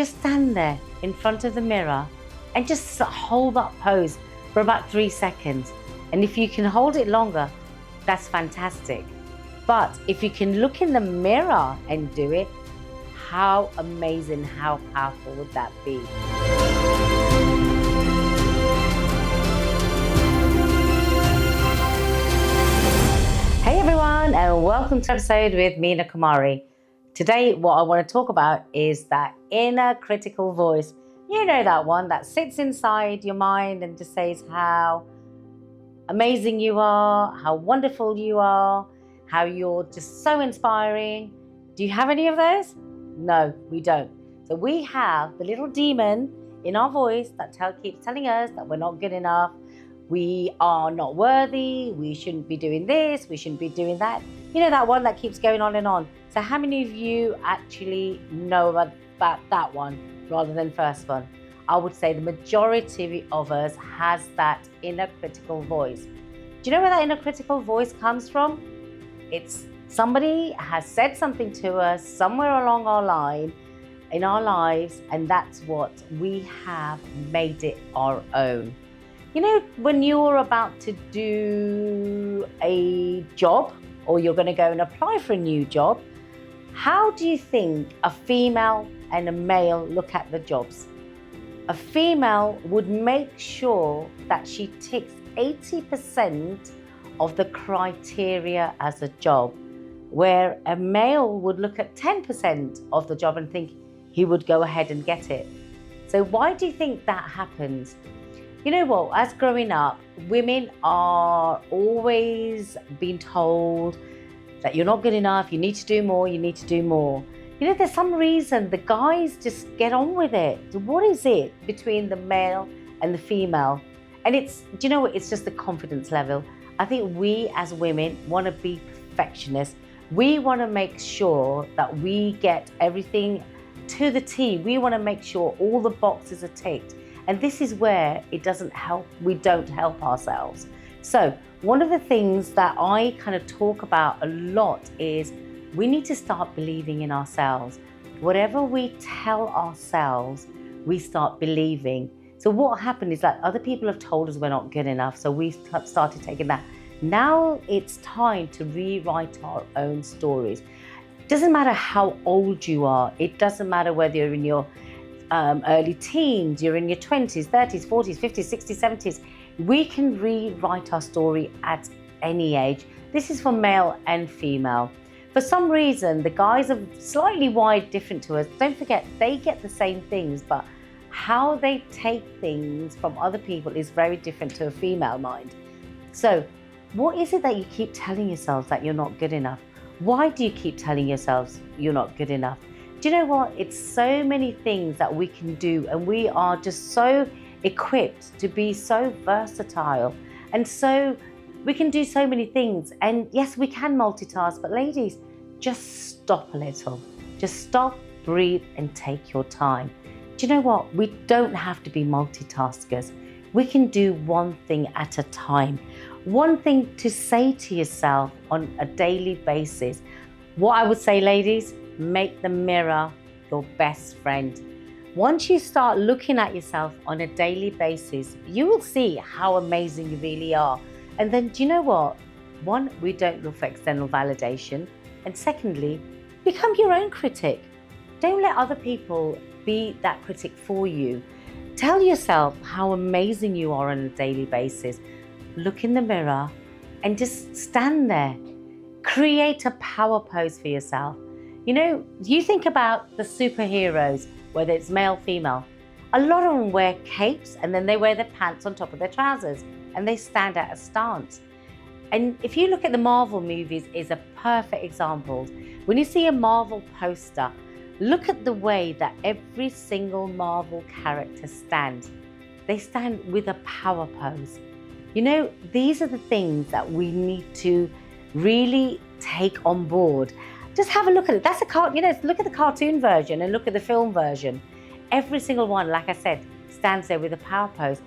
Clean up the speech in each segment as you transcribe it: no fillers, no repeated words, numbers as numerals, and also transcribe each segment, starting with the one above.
just stand there in front of the mirror and just hold that pose for about 3 seconds. And if you can hold it longer, that's fantastic. But if you can look in the mirror and do it, how amazing, how powerful would that be? Hey everyone, and welcome to an episode with MIna Kumari. Today, what I want to talk about is that inner critical voice. You know, that one that sits inside your mind and just says how amazing you are, how wonderful you are, how you're just so inspiring. Do you have any of those? No, we don't. So we have the little demon in our voice that keeps telling us that we're not good enough, we are not worthy, we shouldn't be doing this, we shouldn't be doing that. You know, that one that keeps going on and on. So how many of you actually know about that one rather than first one? I would say the majority of us has that inner critical voice. Do you know where that inner critical voice comes from? It's somebody has said something to us somewhere along our line in our lives, and that's what we have made it our own. You know, when you're about to do a job or you're going to go and apply for a new job, how do you think a female and a male look at the jobs? A female would make sure that she ticks 80% of the criteria as a job, where a male would look at 10% of the job and think he would go ahead and get it. So why do you think that happens? You know what, as growing up, women are always being told that you're not good enough, you need to do more, you need to do more. You know, there's some reason the guys just get on with it. What is it between the male and the female? And do you know what, it's just the confidence level. I think we as women want to be perfectionists. We want to make sure that we get everything to the T. We want to make sure all the boxes are ticked. And this is where it doesn't help, we don't help ourselves. So one of the things that I kind of talk about a lot is we need to start believing in ourselves. Whatever we tell ourselves, we start believing. So what happened is that other people have told us we're not good enough, so we started taking that. Now it's time to rewrite our own stories. It doesn't matter how old you are. It doesn't matter whether you're in your early teens, you're in your 20s, 30s, 40s, 50s, 60s, 70s. We can rewrite our story at any age. This is for male and female. For some reason, the guys are slightly wired different to us. Don't forget, they get the same things, but how they take things from other people is very different to a female mind. So what is it that you keep telling yourselves that you're not good enough? Why do you keep telling yourselves you're not good enough? Do you know what? It's so many things that we can do, and we are just so equipped to be so versatile, and so we can do so many things. And yes, we can multitask, but ladies, just stop a little. Just stop, breathe, and take your time. Do you know what? We don't have to be multitaskers. We can do one thing at a time. One thing to say to yourself on a daily basis. What I would say, ladies, make the mirror your best friend. Once you start looking at yourself on a daily basis, you will see how amazing you really are. And then, do you know what? One, we don't look for external validation. And secondly, become your own critic. Don't let other people be that critic for you. Tell yourself how amazing you are on a daily basis. Look in the mirror and just stand there. Create a power pose for yourself. You know, you think about the superheroes, whether it's male, female, a lot of them wear capes and then they wear their pants on top of their trousers and they stand at a stance. And if you look at the Marvel movies, is a perfect example. When you see a Marvel poster, look at the way that every single Marvel character stands. They stand with a power pose. You know, these are the things that we need to really take on board. Just have a look at it. That's look at the cartoon version and look at the film version. Every single one, like I said, stands there with a power pose.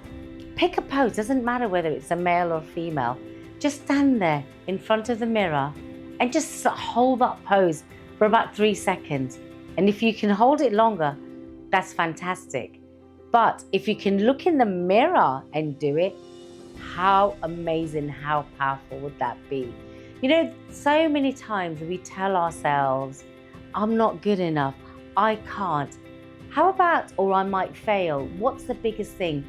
Pick a pose, doesn't matter whether it's a male or female. Just stand there in front of the mirror and just hold that pose for about 3 seconds. And if you can hold it longer, that's fantastic. But if you can look in the mirror and do it, how amazing, how powerful would that be? You know, so many times we tell ourselves, I'm not good enough, I can't. How about, or I might fail? What's the biggest thing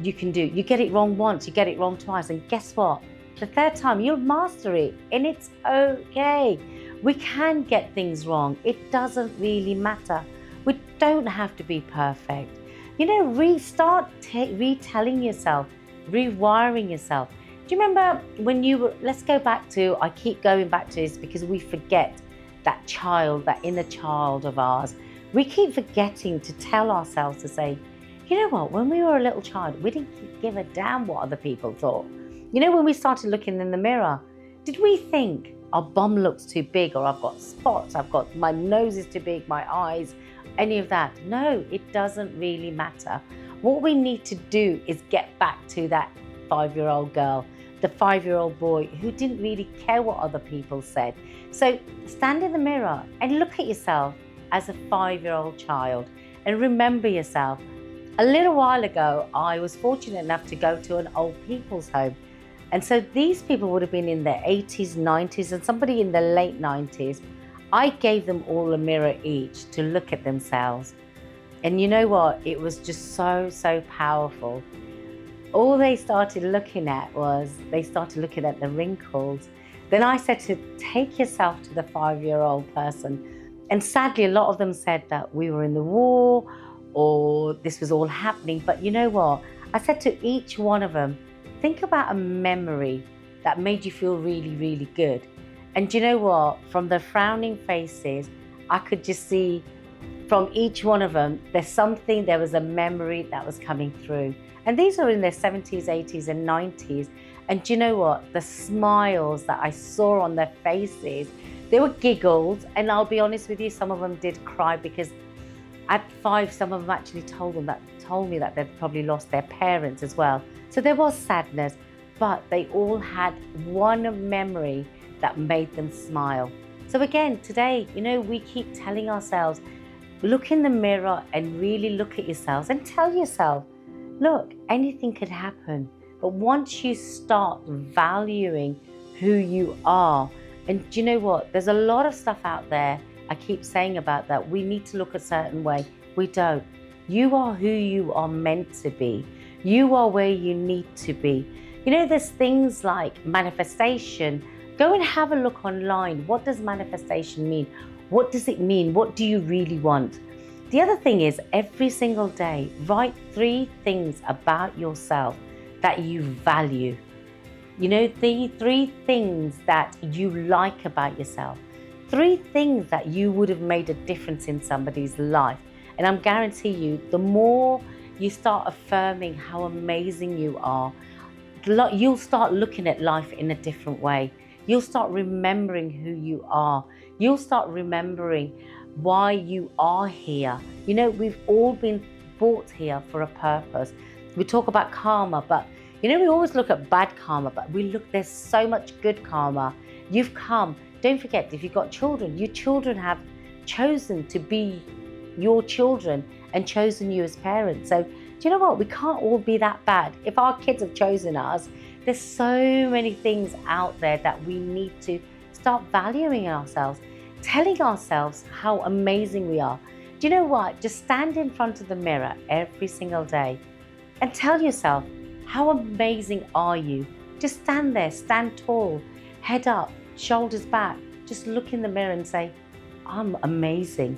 you can do? You get it wrong once, you get it wrong twice, and guess what? The third time, you'll master it, and it's okay. We can get things wrong. It doesn't really matter. We don't have to be perfect. You know, restart retelling yourself, rewiring yourself. Do you remember when you were, let's go back to, I keep going back to this because we forget that child, that inner child of ours. We keep forgetting to tell ourselves to say, you know what, when we were a little child, we didn't give a damn what other people thought. You know, when we started looking in the mirror, did we think our bum looks too big, or I've got spots, my nose is too big, my eyes, any of that? No, it doesn't really matter. What we need to do is get back to that 5-year-old girl, the 5-year-old boy who didn't really care what other people said. So stand in the mirror and look at yourself as a 5-year-old child and remember yourself. A little while ago, I was fortunate enough to go to an old people's home. And so these people would have been in their 80s, 90s, and somebody in the late 90s. I gave them all a mirror each to look at themselves. And you know what? It was just so, so powerful. All they started looking at was, they started looking at the wrinkles. Then I said to take yourself to the 5-year-old person. And sadly, a lot of them said that we were in the war or this was all happening. But you know what? I said to each one of them, think about a memory that made you feel really, really good. And you know what? From the frowning faces, I could just see from each one of them, there was a memory that was coming through. And these are in their 70s, 80s, and 90s. And do you know what? The smiles that I saw on their faces, they were giggles. And I'll be honest with you, some of them did cry because at 5, some of them actually told me that they'd probably lost their parents as well. So there was sadness, but they all had one memory that made them smile. So again, today, you know, we keep telling ourselves, look in the mirror and really look at yourselves and tell yourself, look, anything could happen. But once you start valuing who you are, and do you know what? There's a lot of stuff out there, I keep saying about that. We need to look a certain way. We don't. You are who you are meant to be. You are where you need to be. You know, there's things like manifestation. Go and have a look online. What does manifestation mean? What does it mean? What do you really want? The other thing is, every single day, write 3 things about yourself that you value. You know, the 3 things that you like about yourself. 3 things that you would have made a difference in somebody's life. And I'm guarantee you, the more you start affirming how amazing you are, you'll start looking at life in a different way. You'll start remembering who you are. You'll start remembering why you are here. You know, we've all been brought here for a purpose. We talk about karma, but you know, we always look at bad karma, but there's so much good karma. You've come. Don't forget, if you've got children, your children have chosen to be your children and chosen you as parents. So do you know what? We can't all be that bad. If our kids have chosen us, there's so many things out there that we need to start valuing ourselves, telling ourselves how amazing we are. Do you know what? Just stand in front of the mirror every single day and tell yourself, how amazing are you? Just stand there, stand tall, head up, shoulders back. Just look in the mirror and say, I'm amazing.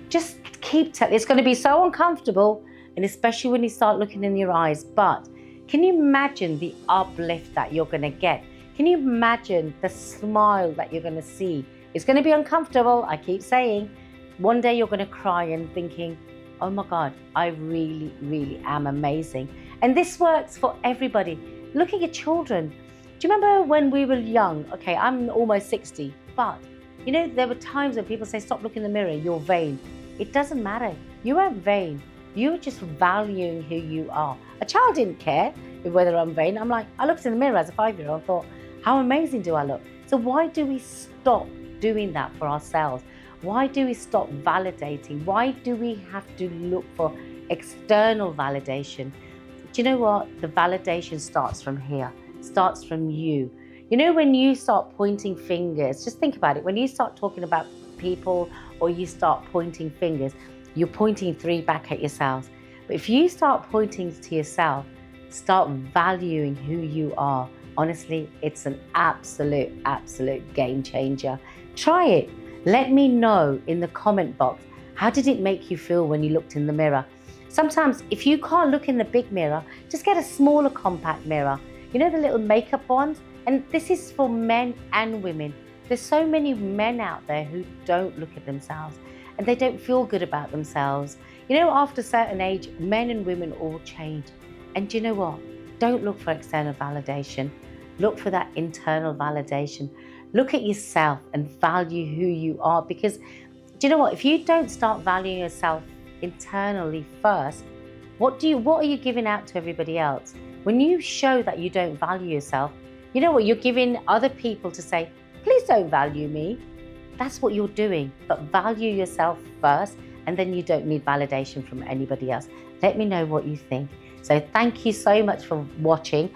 Just keep telling. It's going to be so uncomfortable, and especially when you start looking in your eyes, but can you imagine the uplift that you're going to get? Can you imagine the smile that you're going to see? It's going to be uncomfortable, I keep saying. One day you're going to cry and thinking, oh my God, I really, really am amazing. And this works for everybody. Look at your children. Do you remember when we were young? Okay, I'm almost 60, but you know, there were times when people say, stop looking in the mirror, you're vain. It doesn't matter. You aren't vain. You're just valuing who you are. A child didn't care whether I'm vain. I'm like, I looked in the mirror as a 5-year-old and thought, how amazing do I look? So why do we stop doing that for ourselves? Why do we stop validating? Why do we have to look for external validation? Do you know what? The validation starts from here, starts from you. You know, when you start pointing fingers, just think about it. When you start talking about people or you start pointing fingers, you're pointing 3 back at yourselves. But if you start pointing to yourself, start valuing who you are, honestly, it's an absolute game changer. Try it. Let me know in the comment box, how did it make you feel when you looked in the mirror? Sometimes if you can't look in the big mirror, just get a smaller compact mirror. You know, the little makeup ones? And this is for men and women. There's so many men out there who don't look at themselves and they don't feel good about themselves. You know, after a certain age, men and women all change. And do you know what? Don't look for external validation. Look for that internal validation. Look at yourself and value who you are, because do you know what? If you don't start valuing yourself internally first, what are you giving out to everybody else? When you show that you don't value yourself, you know what? You're giving other people to say, please don't value me. That's what you're doing. But value yourself first, and then you don't need validation from anybody else. Let me know what you think. So thank you so much for watching.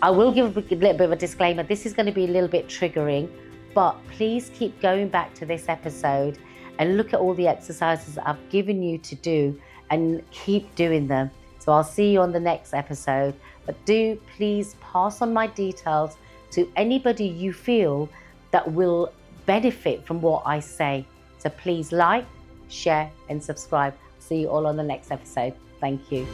I will give a little bit of a disclaimer. This is going to be a little bit triggering, but please keep going back to this episode and look at all the exercises that I've given you to do and keep doing them. So I'll see you on the next episode. But do please pass on my details to anybody you feel that will benefit from what I say. So please like, share, and subscribe. See you all on the next episode. Thank you.